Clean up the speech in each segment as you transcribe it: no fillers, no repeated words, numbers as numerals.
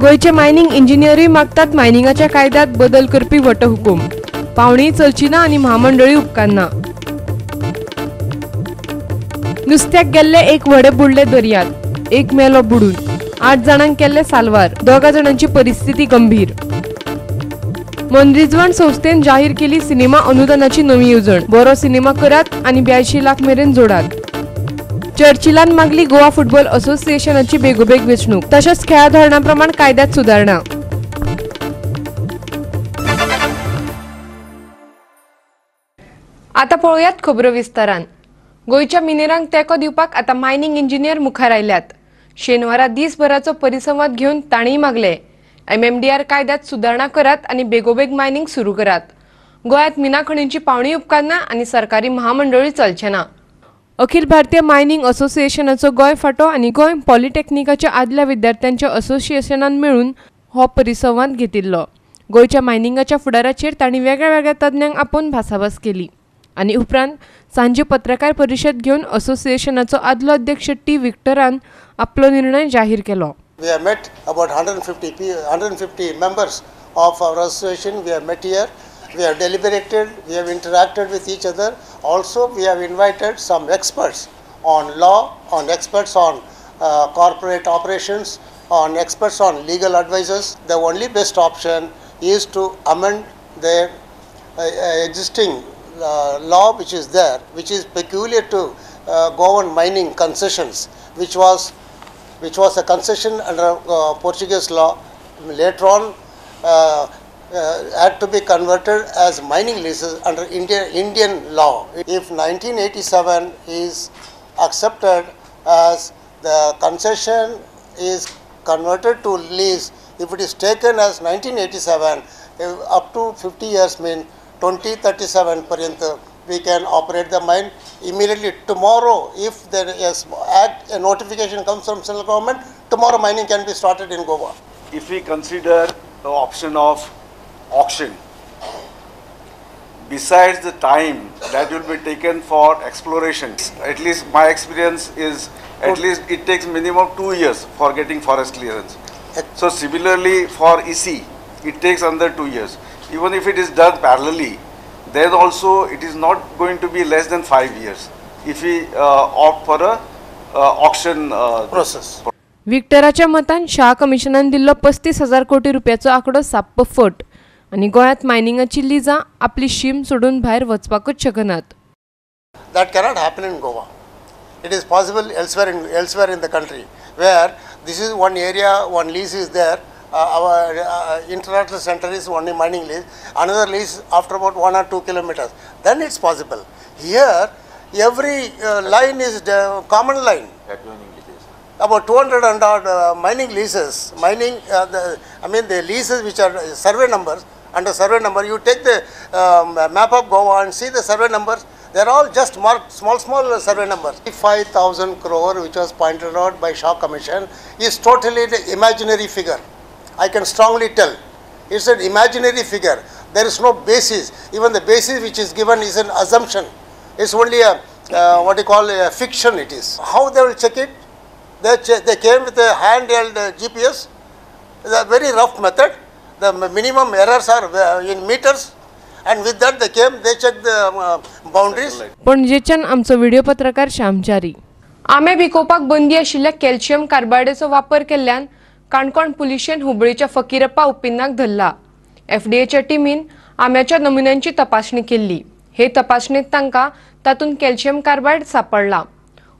गोयचे mining इंजिनियरूय मागतात मायनिंगाच्या कायद्यात बदल करपी वटहुकूम. पावणी चलची ना आनी महामंडळी उपकारना. नुस्त्याक गेल्ले एक व्हडे बुडले दर्यांत. एक मेलो बुडून. 8 जाणांक केल्ले साल्वार. 2 जाणांची परिस्थिती गंभीर. मनरिजवण संस्थेन जाहीर केली सिनेमा अनुदानाची नवी येवजण. बरो सिनेमा करात आनी 82 लाख मेरेन जोडात. चर्चिलान मागली गोवा फुटबॉल असोसिएशनाची बेगोबेग वेंचणूक. तशेंच खेळा धोरणाप्रमाण कायद्यात सुदारणा. आता पळोवयात खबरो विस्तारान. गोयच्या मिनेरांक तेंको दिवपाक आता मायनिंग इंजिनियर मुखार आयल्यात. शेनवारा दिसभराचो परिसंवाद घेवन ताणीय मागले MMDR कायद्यात सुदारणा करात आनी बेगोबेग मायनिंग सुरू करात. गोंयांत मिना खणींची पावणी उपकारना आनी सरकारी महामंडळी चलचे ना. अखिल भारतीय मायनिंग असोसिएशनाचो गोंय फांटो आनी गोंय पॉलिटेक्निकाच्या आदल्या विद्यार्थ्यांच्या असोसिएशनान मेळून हो परिसंवाद घेतिल्लो. गोंयच्या मायनिंगाच्या फुडाराचेर तांणी वेगळ्या वेगळ्या तज्ञांक आपोवन भासाभास केली आनी उपरांत सांजे पत्रकार परिशद घेवन असोसिएशनाचो आदलो अध्यक्ष टी विक्टरान आपलो निर्णय जाहीर केलो. We have met about 150 members of our association. We have met here. We have deliberated. We have interacted with each other. Also, we have invited some experts on law, on experts on corporate operations, on experts on legal advisors. The only best option is to amend the existing law which is there, which is peculiar to Goan mining concessions, which was a concession under Portuguese law. Later on had to be converted as mining leases under Indian law. If 1987 is accepted as the concession is converted to lease, if it is taken as 1987, up to 50 years mean 2037 pariyanta we can operate the mine immediately. Tomorrow, if there is a notification comes from central government, tomorrow mining can be started in Goa. If we consider the option of auction, besides the time that will be taken for exploration, at least my experience is at least it takes minimum 2 years for getting forest clearance. So similarly for EC, it takes under 2 years. Even if it is done parallelly, then also it is not going to be less than 5 years if we opt for a auction process. विक्टराच्या मतान शाह कमिशनान दिल्लो 35,000 कोटी रुपयाचो आंकडो साप्प फट आनी गोंयांत मायनिंगाची लिजां आपली शीम सोडून भायर वचपाकूच शकनात. That cannot happen in Goa. It is possible elsewhere in the country where this is one area, one lease is there. Our international center is only mining lease. Another lease after about 1 or 2 kilometers. Then it's possible. Here, every line is the common line. About 200 and odd mining leases. Mining, the leases which are survey numbers. Under survey number, you take the map of Goa and see the survey numbers. They are all just marked small survey numbers. 5,000 crore, which was pointed out by Shaw Commission, is totally the imaginary figure. I can strongly tell. It's an imaginary figure. There is no basis. Even the basis which is given is an assumption. It's only a what you call a fiction. It is. How they will check it? They came with a handheld GPS. It's a very rough method. The minimum errors are in meters, and with that they came. They checked the boundaries. पणजेच्यान आमचो video पत्रकार श्यामचारी. आमे विकोपाक बंदी आशिल्ल्या calcium कार्बायडचो वापर केल्ल्यान काणकोण पुलिशेन हुबळीच्या फकीरप्पा उपिन्नाक धरला. FDAच्या टिमीन आम्याच्या नमुन्यांची तपासणी केल्ली. हे तपासणीत तांकां तातूंत कॅल्शियम कार्बायड सापडला.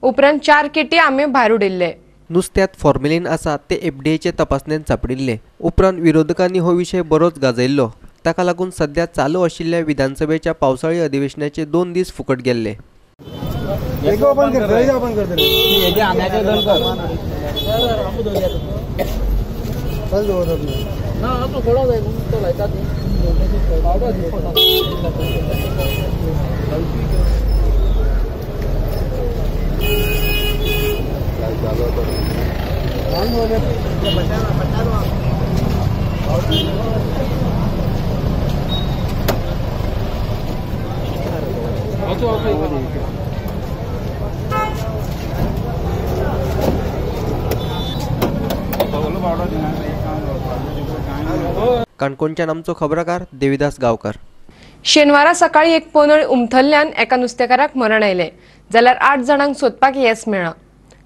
उपरांत 4 केटी आमे भायर उडयल्ले. नुस्त्यात फॉर्मेलिन आसा ते FDAचे तपासणेंत सापडिल्ले. उपरांत विरोधकांनी हो विशय बरोच गाजयल्लो. ताका लागून सध्या चालू आशिल्ल्या विधानसभेच्या पावसाळी अधिवेशनाचे 2 दीस फुकट गेल्ले. काणकोणच्यान आमचो खबराकार देविदास गांवकार. शेनवारा सकाळी एक पोनळ उमथल्ल्यान एका नुस्तेकाराक मरण आयले, जाल्यार 8 जाणांक सोदपाक येस मेळ्ळा.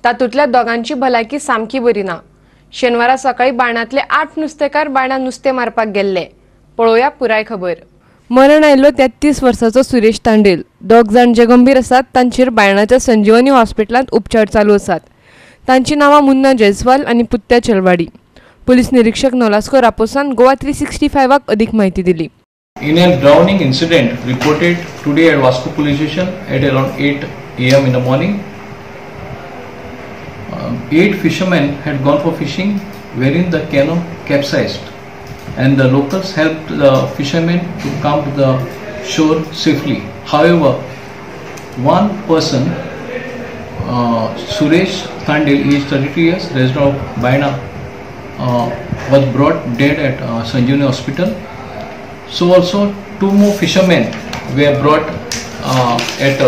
तातूंतल्या दोगांची भलायकी सामकी बरी ना. शेनवारा सकाळी बायणांतले 8 नुस्तेकार बायणां नुस्तें मारपाक गेल्ले. पळोवया पुराय खबर. मरण आयिल्लो 33 वर्साचो सुरेश तांडेल. दोग जाण जे गंभीर आसात तांचेर बायणाच्या संजीवनी हॉस्पिटलांत उपचार चालू आसात. तांची नांवां मुन्ना जयस्वाल आनी पुत्या चलवाडी. पुलीस निरीक्षक नोलास्को रापोसान गोवा 365 अदीक म्हायती दिली. In a drowning incident reported today at Vasco police station at around 8 a.m. in the morning, 8 fishermen had gone for fishing wherein the canoe capsized and the locals helped the fishermen to come to the shore safely. However, one person, Suresh Thandel, aged 32 years, resident of Baina, was brought dead at Sanjeevani Hospital. So also 2 more fishermen were brought at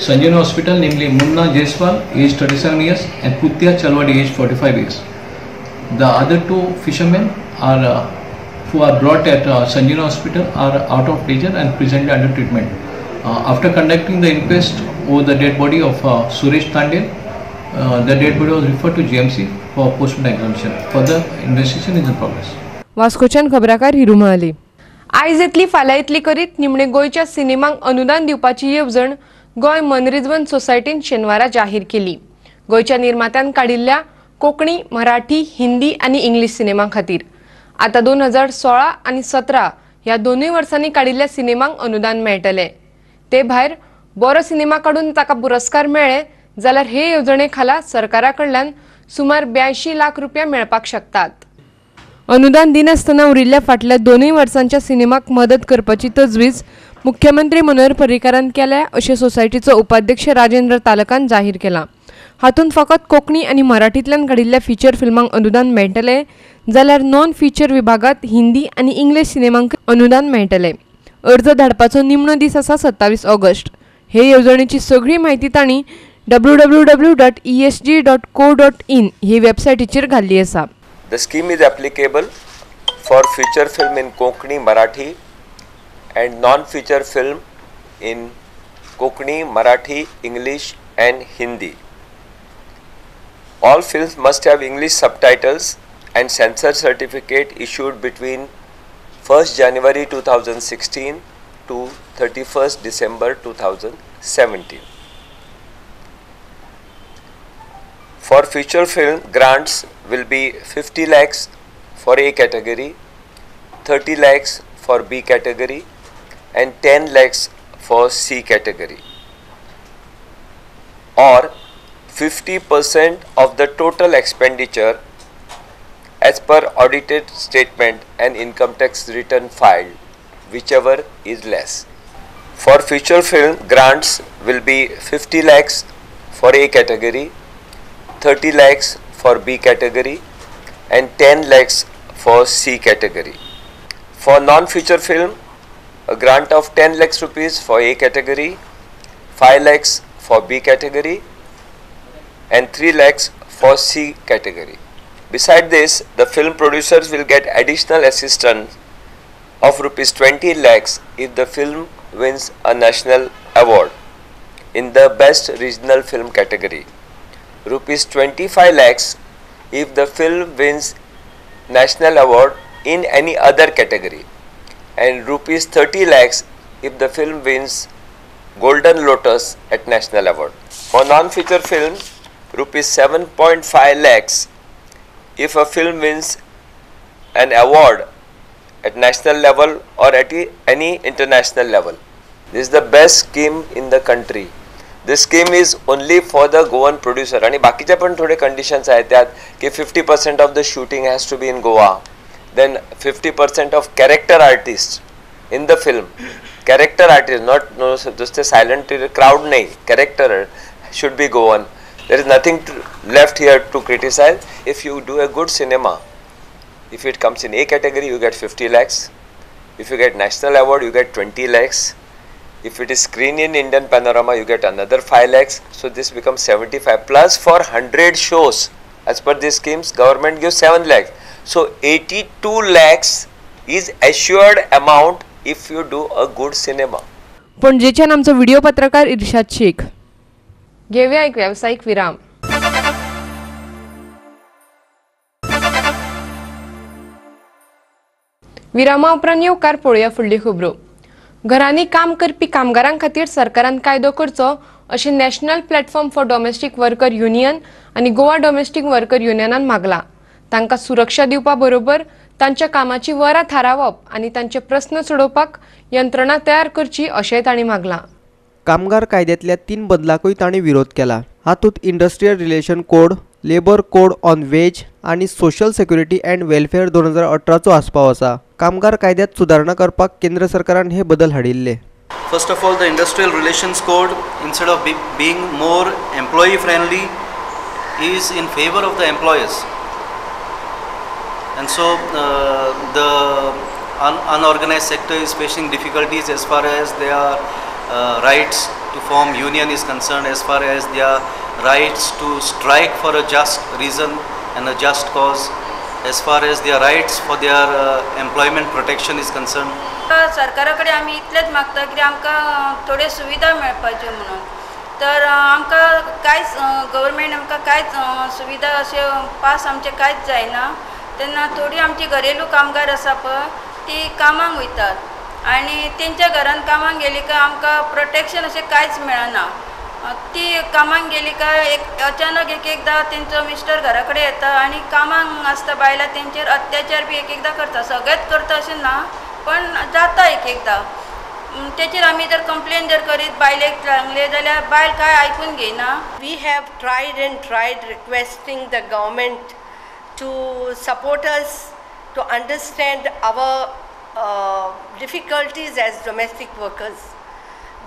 Sanjeevani Hospital, namely Munna Jaiswal, aged 37 years, and Putya Chalwadi, aged 45 years. The other 2 fishermen who are brought at Sanjeevani Hospital are out of danger and presently under treatment. After conducting the inquest over the dead body of Suresh Thandel, the dead body was referred to GMC for postmortem examination. Further investigation is in progress. वास्कोच्यान खबराकार Hiru म्हणाली. आयज येतली फाल्यां येतली करीत निमणे गोंयच्या सिनेमांक अनुदान दिवपाची येवजण गोंय मनरिजवण सोसायटीन शेनवारा जाहीर केली. गोंयच्या निर्मात्यान काडिल्ल्या कोंकणी, मराठी, हिंदी आनी इंग्लीश सिनेमां खातीर आतां 2016 आनी 17 ह्या दोनूय वर्सांनी काडिल्ल्या सिनेमांक अनुदान मेळटले. ते भायर बरो सिनेमा काडून ताका पुरस्कार मेळ्ळे जाल्यार हे येवजणे खाला सरकारा कडल्यान सुमार 82 लाख रुपया मेळपाक शकतात. अनुदान दिनासतना उरिल्ल्या फाटल्या दोनूय वर्सांच्या सिनेमाक मदत करपाची तजवीज मुख्यमंत्री मनोहर पर्रीकारान केल्या अशें सोसायटीचो उपाध्यक्ष राजेंद्र तालकान जाहीर केला. हातूंत फकत कोंकणी आनी मराठींतल्यान काडिल्ल्या फीचर फिल्मांक अनुदान मेळटले जाल्यार नॉन फीचर विभागात हिंदी आनी इंग्लीश सिनेमांक अनुदान मेळटले. अर्ज धाडपाचो निमणो दीस आसा 27 ऑगस्ट. हे येवजणेची सगळी म्हायती तांणी www.esg.co.in ही वेबसायटीचेर घाल्ली आसा. The scheme is applicable for feature film in Konkani, Marathi and non-feature film in Konkani, Marathi, English and Hindi. All films must have English subtitles and censor certificate issued between 1st January 2016 to 31st December 2017. For feature film, grants will be 50 lakhs for A category, 30 lakhs for B category and 10 lakhs for C category, or 50% of the total expenditure as per audited statement and income tax return filed, whichever is less. For feature film, grants will be 50 lakhs for A category, 30 lakhs for B category and 10 lakhs for C category. For non-feature film, a grant of 10 lakhs rupees for A category, 5 lakhs for B category and 3 lakhs for C category. Besides this, the film producers will get additional assistance of rupees 20 lakhs if the film wins a national award in the best regional film category, rupees 25 lakhs if the film wins national award in any other category, and rupees 30 lakhs if the film wins Golden Lotus at national award. For non-feature film, rupees 7.5 lakhs if a film wins an award at national level or at any international level. This is the best scheme in the country. This scheme is only for the Goan producer. आणि बाकीच्या पण थोडे conditions आहेत त्यात की 50% of the shooting has to be in Goa. Then 50% of character artists in the film. Character artists, not just a silent crowd nahi. Character should be Goan. There is nothing left here to criticize. If you do a good cinema, if it comes in A category, you get 50 lakhs. If you get national award, you get 20 lakhs. If it is screened in Indian Panorama, you get another 5 lakhs. So this becomes 75. Plus for 100 shows, as per these schemes, government gives 7 lakhs. So 82 lakhs is assured amount if you do a good cinema. पणजेच्यान आमचो video पत्रकार इर्शाद शेख. घेऊया एक व्यावसायिक विराम. विरामा उपरांत येवकार पळोवया फुडली खबरो. घरांनी काम करपी कामगारां खातीर सरकारान कायदो करचो अशें national platform for domestic worker union आनी गोवा डॉमेस्टीक वर्कर युनियनान मागला. तांकां सुरक्षा दिवपा बरोबर तांच्या कामाची वरां थारावप आनी तांचे प्रस्न सोडोवपाक यंत्रणा तयार करची अशेंय तांणी मागलां. कामगार कायद्यातल्या 3 बदलांकूय तांणी विरोध केला. हातूंत industrial relation code, labour code on wage आनी सोशल सेक्युरिटी अँड वेलफेअर 2018चो आस्पाव आसा. कामगार कायद्यात सुदारणा करपाक केंद्र सरकारान हे बदल हाडिल्ले. First of all, the Industrial Relations Code, instead of being more employee friendly, is in favor of the employers. And so the unorganized sector is facing difficulties as far as their rights to form union is concerned, as far as their rights to strike for a just reason and a just cause, as far as their rights for their employment protection is concerned. सरकारा कडेन आमी इतलेंच मागता की आमकां थोड्यो सुविधा मेळपाच्यो म्हणून. तर आमकां कांयच गव्हर्मेंट आमकां कांयच सुविधा अश्यो पास आमचे कांयच जायना. तेन्ना थोडी आमची घरेलू कामगार आसा पळय ती कामाक वयतात आनी तेंच्या घरान कामाक गेली काय आमकां प्रोटेक्शन अशें कांयच मेळना. ती कामाक गेली काय अचानक एकदां तेंचो मिस्टर घरा कडेन येता आनी कामाक आसता बायलां तेंचेर अत्याचार बी एकदां करता. सगळेंच करता अशें ना पण जाता एकदां. तेचेर आमी जर कंप्लेन जर करीत बायलेक सांगले जाल्यार बायल काय आयकून घेयना. We have tried requesting the government to support us, to understand our difficulties as domestic workers.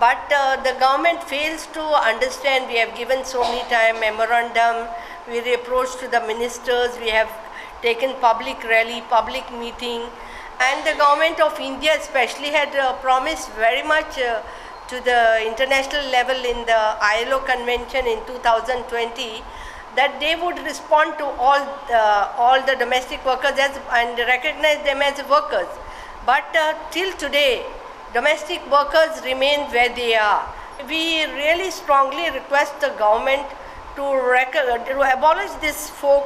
But the government fails to understand. We have given so many time memorandum, we approached to the ministers, we have taken public rally, public meeting, and the government of India especially had promised very much to the international level in the ILO convention in 2020 that they would respond to all the domestic workers and recognize them as workers. But till today domestic workers remain where they are. We really strongly request the government to abolish this 4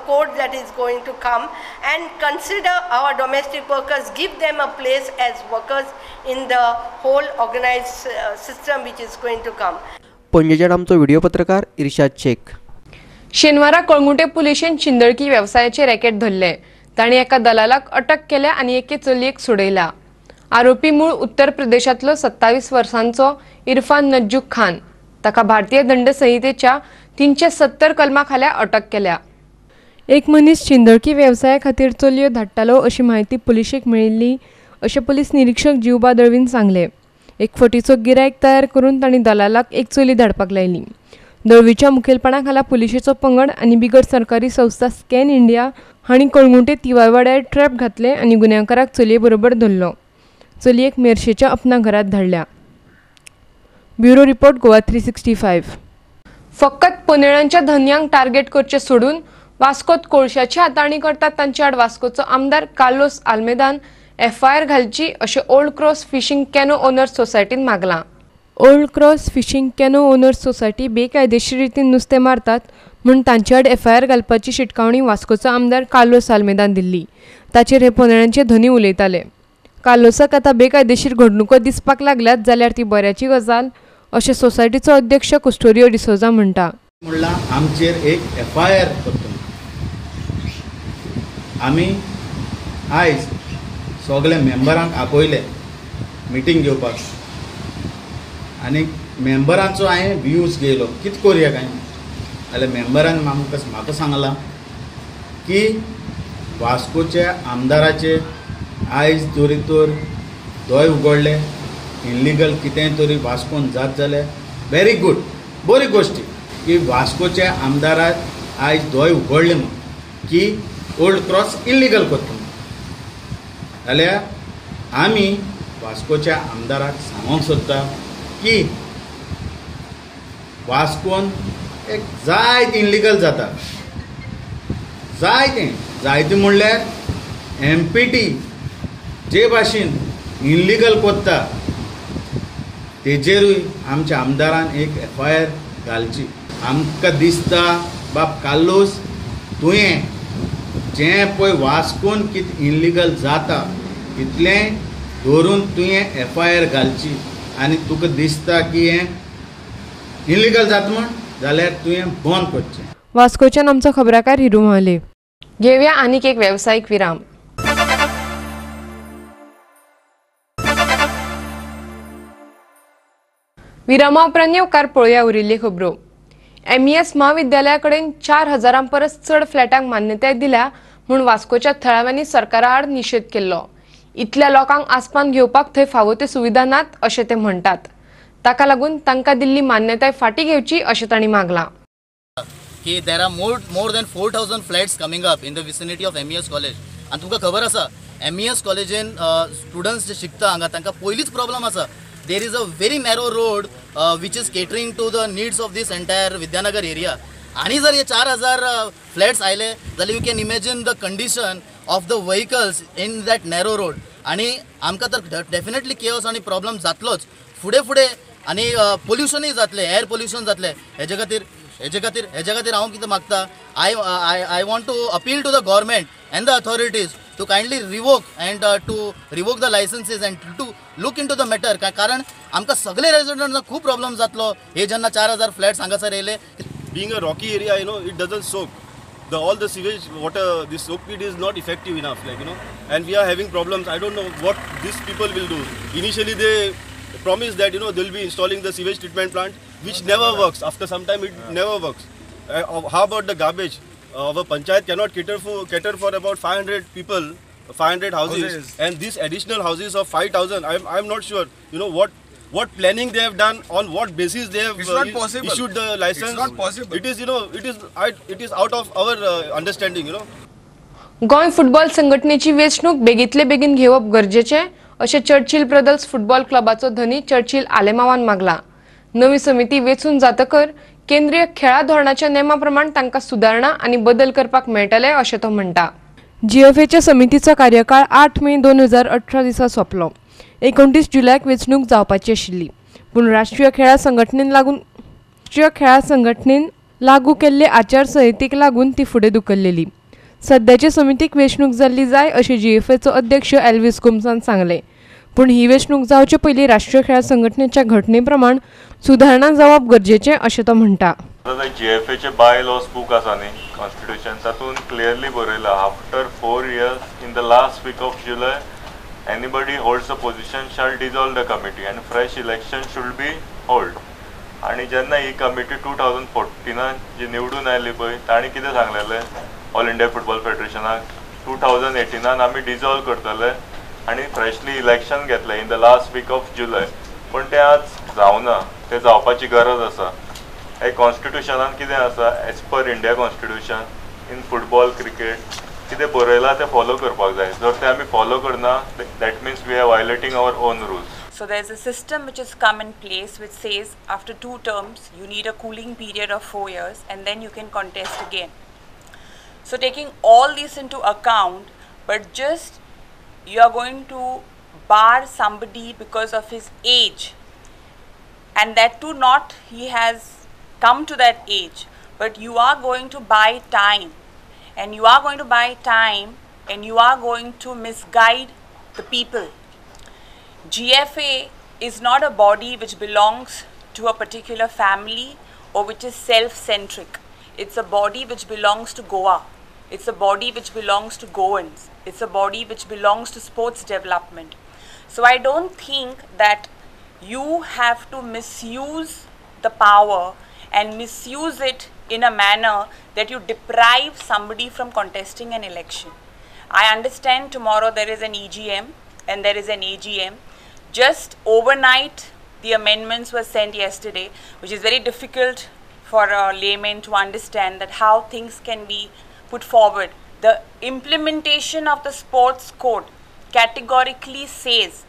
code that is going to come and consider our domestic workers, give them a place as workers in the whole organized system which is going to come. पणजेच्यान आमचो video पत्रकार इर्शाद शेख. शेनवारा Calangute पुलिशेन चिंदळकी वेवसायाचे racket धरले. तांणी एका दलालाक अटक केल्या आनी एके चलयेक सोडयला. आरोपी मूळ उत्तर प्रदेशातलो 27 वर्सांचो इरफान नज्जूक खान. ताका भारतीय दंड संहितेच्या 370 कलमा खाला अटक केल्या. एक मनीस चिंदळकी वेवसाया खातीर चलयो धाडटालो अशी माहिती पुलिशेक मेळिल्ली अशें पुलीस निरीक्षक जीवबा दळवीन सांगले. एक फटीचो गिरायक तयार करून तांणी दलालाक एक चली धाडपाक लायली. दळवीच्या मुखेलपणा खाला पुलिशेचो पंगड आनी बिगर सरकारी संस्था स्कॅन इंडिया हांणी कळंगुटे तिवारवाड्यार ट्रॅप घातले आनी गुन्यांवकाराक चलये बरोबर धरलो. चलयेक मेर्शेच्या अपना घरात धाडल्या. Bureau report Goa 365. फकत पोनेळांच्या धन्यांक टार्गेट करचे सोडून वास्कोत कोळशाची हाताळणी करतात तांचे आड वास्कोचो आमदार कार्लोस आल्मेदान FIR घालची अशें old cross fishing canoe owners सोसायटीन मागलां. Old cross fishing canoe owners society बेकायदेशीर रितीन नुस्तें मारतात म्हूण तांचे आड FIR घालपाची शिटकावणी वास्कोचो आमदार कार्लोस आल्मेदान दिल्ली. ताचेर हे पोनेळांचे धनी उलयताले. कार्लोसाक आतां बेकायदेशीर घडणुको दिसपाक लागल्यात जाल्यार ती बऱ्याची गजाल अशें सोसायटीचो अध्यक्ष कुस्टोरियो डिसोजा म्हणटा. म्हणल्यार आमचेर एक FIR करता. आमी आयज सगळ्या मेंबरांक आपयले मिटींग घेवपाक आनी मेंबरांचो हांवें व्ह्यूज घेयलो कितें करुया काय जाल्यार मेंबरान म्हाका सांगलां की वास्कोच्या आमदाराचे आयज तरी तर दोय उगडले इल्लिगल कितेंय तरी वास्कोन जात जाल्यार व्हेरी गूड बरी गोश्टी की वास्कोच्या आमदाराक आयज दोय उगडले म्हूण की ओल्ड क्रॉस इल्लिगल करता जाल्यार आमी वास्कोच्या आमदाराक सांगूंक सोदता की वास्कोन एक जायते इल्लिगल जाता जायते म्हणल्यार MPT जे भाशेन इल्लिगल कोत्ता तेजेरूय आमच्या आमदारान एक FIR घालची. आमकां दिसता बाप काल्लोस तुवें जें पळय वास्कोन कितें इल्लिगल जाता तितलें धरून तुवें FIR घालची आनी तुका दिसता की हें इल्लिगल जाता म्हण जाल्यार तुवें बंद करचें. वास्कोच्यान आमचो खबराकार हिरू महाले. घेवया आनीक एक वेवसायीक विराम. विरामा उपरांत येवकार पळोवया उरिल्ली खबरो. MES महाविद्यालया कडेन 4000 परस चड फ्लॅटांक मान्यताय दिल्या म्हूण वास्कोच्या थळाव्यांनी सरकारा आड निशेध केल्लो. इतल्या लोकांक आस्पावन घेवपाक थंय फावो त्यो सुविधा नात अशें ते म्हणटात. ताका लागून तांकां दिल्ली मान्यताय फाटीं घेवची अशें तांणी मागलां. की there are more than 4000 flats coming up in the vicinity of MES college. आणि तुमकां खबर आसा MES कॉलेजीन स्टुडंट्स जे शिकता हांगा तांकां पयलींच प्रॉब्लम आसा. There is a very narrow road which is catering to the needs of this entire Vidyanagar area. आणि जर हे 4000 फ्लॅट्स आयले जाल्यार you can imagine the condition of the vehicles in that narrow road. आणि आमकां तर definitely chaos आणि problem जातलोच फुडें फुडें. आणि पोल्युशनूय जातलें, एअर पोल्युशन जातलें. हेजे खातीर हांव कितें मागता, I want to appeal to the government and the authorities to kindly revoke the licenses and to look into the matter. कारण आमकां सगळे रेजिडेंट्सांक खूब प्रॉब्लम जातलो हे जेन्ना 4000 फ्लॅट्स हांगासर येयले. Being a rocky area, it doesn't soak. All the sewage water, this soak pit is not effective enough, and we are having problems. I don't know what these people will do. Initially they promised that they'll be installing the sewage treatment plant, which never works. After some time it never works. How about the garbage? Our panchayat cannot cater for about 500 people, 500 houses, and these additional houses of 5000. I'm not sure. What planning they have done, on what basis they have issued the license. It's not possible. It is out of our understanding. Goa football संघटनेची वेंचणूक बेगीतले बेगीन घेवप गरजेचें अशें Churchill brothers football क्लबाचो धनी Churchill आलेमावान मागला. नवी समिती वेंचून जातकर केंद्रीय खेळा धोरणाच्या नेमा प्रमाण तांकां सुदारणा आनी बदल करपाक मेळटले अशें तो म्हणटा. GFAच्या समितीचो कार्यकाळ 8 मे 2018 दिसा सोंपलो. 29 जुलयाक वेंचणूक जावपाची आशिल्ली, पूण राष्ट्रीय खेळा संघटनेन लागू केल्ले आचारसंहितेक लागून ती फुडें धुकल्लेली. सध्याचे समितीक वेंचणूक जाल्ली जाय अशें GFAचो अध्यक्ष एल्विस कुम्सान सांगले. पूण ही वेंचणूक जावचे पयलीं राष्ट्रीय खेळा संघटनेच्या घटने प्रमाण सुदारणा जावप गरजेचें अशें तो म्हणटा. GFAचे बाय लॉस बूक आसा न्ही कॉन्स्टिट्यूशन, तातूंत क्लियरली बरयला after 4 years in the last week of July anybody holds a position shall dissolve the committee and fresh election should be held. आणि जेन्ना ही कमिटी 2014 जी निवडून आयली पळय तांणी कितें सांगलेलें ऑल इंडिया फुटबॉल फेडरेशनाक 2018 आमी डिजॉल्व करतले आणि फ्रेशली इलेक्शन घेतले in the last week of July. पण ते आज जावना, ते जावपाची गरज आसा. हे कॉन्स्टिट्यूशनान कितें आसा, as per India constitution in football cricket कितें बरयलां तें फॉलो करपाक जाय. जर ते आमी फॉलो करना that means we are violating our own rules. So there's a system which has come in place which says after 2 terms you need a cooling period of 4 years and then you can contest again. So taking all this into account, but just you are going to bar somebody because of his age, and that too not he has come to that age, but you are going to buy time, and you are going to buy time and you are going to misguide the people. GFA is not a body which belongs to a particular family or which is self-centric. It's a body which belongs to Goa. It's a body which belongs to Goans. It's a body which belongs to sports development. So I don't think that you have to misuse the power and misuse it in a manner that you deprive somebody from contesting an election. I understand tomorrow there is an EGM and there is an AGM. Just overnight the amendments were sent yesterday, which is very difficult for a layman to understand that how things can be put forward. The implementation of the sports code categorically says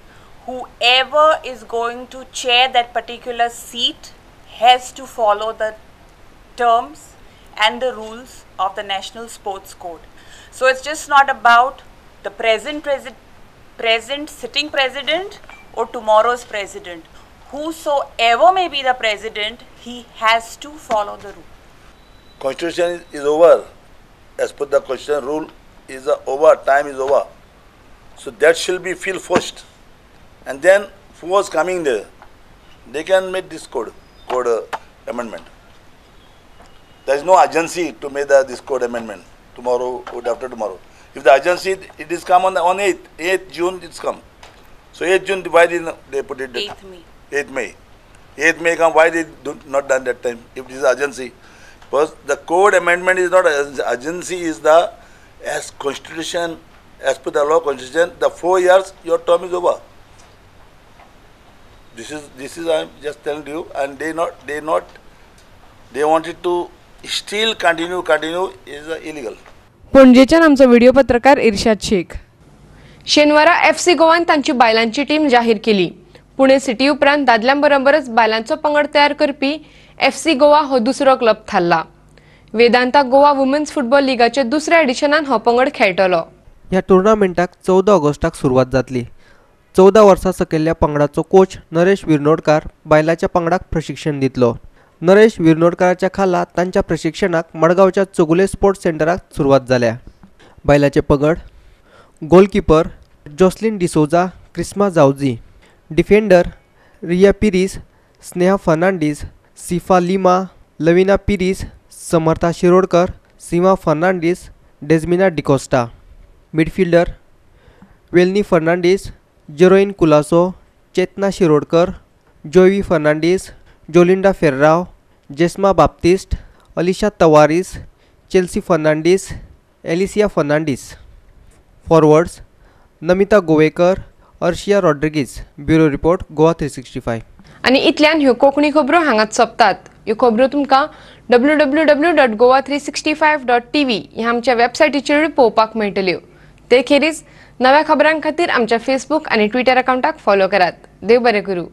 whoever is going to chair that particular seat has to follow the terms and the rules of the National Sports Code. So it's just not about the present present sitting president or tomorrow's president. Whosoever may be the president, he has to follow the rule. Constitution is over. As per the constitution rule is over, time is over. So that shall be filled first. And then who was coming there, they can make this code amendment. There is no urgency to make this code amendment tomorrow or after tomorrow. If the urgency, it is come on 8th June, it's come. So 8th June, why did they put it? 8th May. 8th May. 8th May come, why they not done that time? If it is urgency. Because the code amendment is not urgency, is the, as constitution, as per the law constitution, the 4 years, your term is over. This is I am just telling you, and they wanted to still continue is illegal. पणजेच्यान आमचो video पत्रकार इर्शाद शेख. शेनवारा FC गोवान तांची बायलांची team जाहीर केली. Pune city उपरांत दादल्यांबरोबरच बायलांचो पंगड तयार करपी FC गोवा हो दुसरो क्लब थारला. वेदांता गोवा वुमन्स फुटबॉल लीगाचे दुसऱ्या एडिशनान हो पंगड खेळटलो. ह्या टुर्नामेंटाक 14 ऑगस्टाक सुरवात जातली. 14 वर्सां सकयल्ल्या पंगडाचो कोच नरेश विर्नोडकार बायलांच्या पंगडाक प्रशिक्षण दितलो. नरेश विर्नोडकाराच्या खाला तांच्या प्रशिक्षणाक मडगांवच्या चोगुले स्पोर्ट्स सेंटराक सुरवात जाल्या. बायलांचे पंगड goalkeeper Joslin D'Souza Krisma Jawji, defender Riya Pires, Sneha Fernandes, Sifa Lima, Lavina Pires, Samartha Shirodkar, Seema Fernandes, Desmina D'Costa, midfielder Velny Fernandes, Jeroin Colaco, Chetna Shirodkar, Jovi Fernandes, Jolinda Ferrao, Jesma Baptist, Alisha Tavares, Chelsea Fernandes, Alicia Fernandes. Forwards Namita Govekar, Arshiya Rodrigues. Bureau report Goa 365. आणि इतल्यान ह्यो कोंकणी खबरो हांगाच सोंपतात. ह्यो खबरो तुमकां www.goa365.tv ह्या आमच्या वेबसायटीचेर पळोवपाक मेळटल्यो. ते खेरीज नव्या खबरां खातीर आमच्या फेसबुक आनी ट्विटर अकाउंटाक फॉलो करात. देव बरें करूं.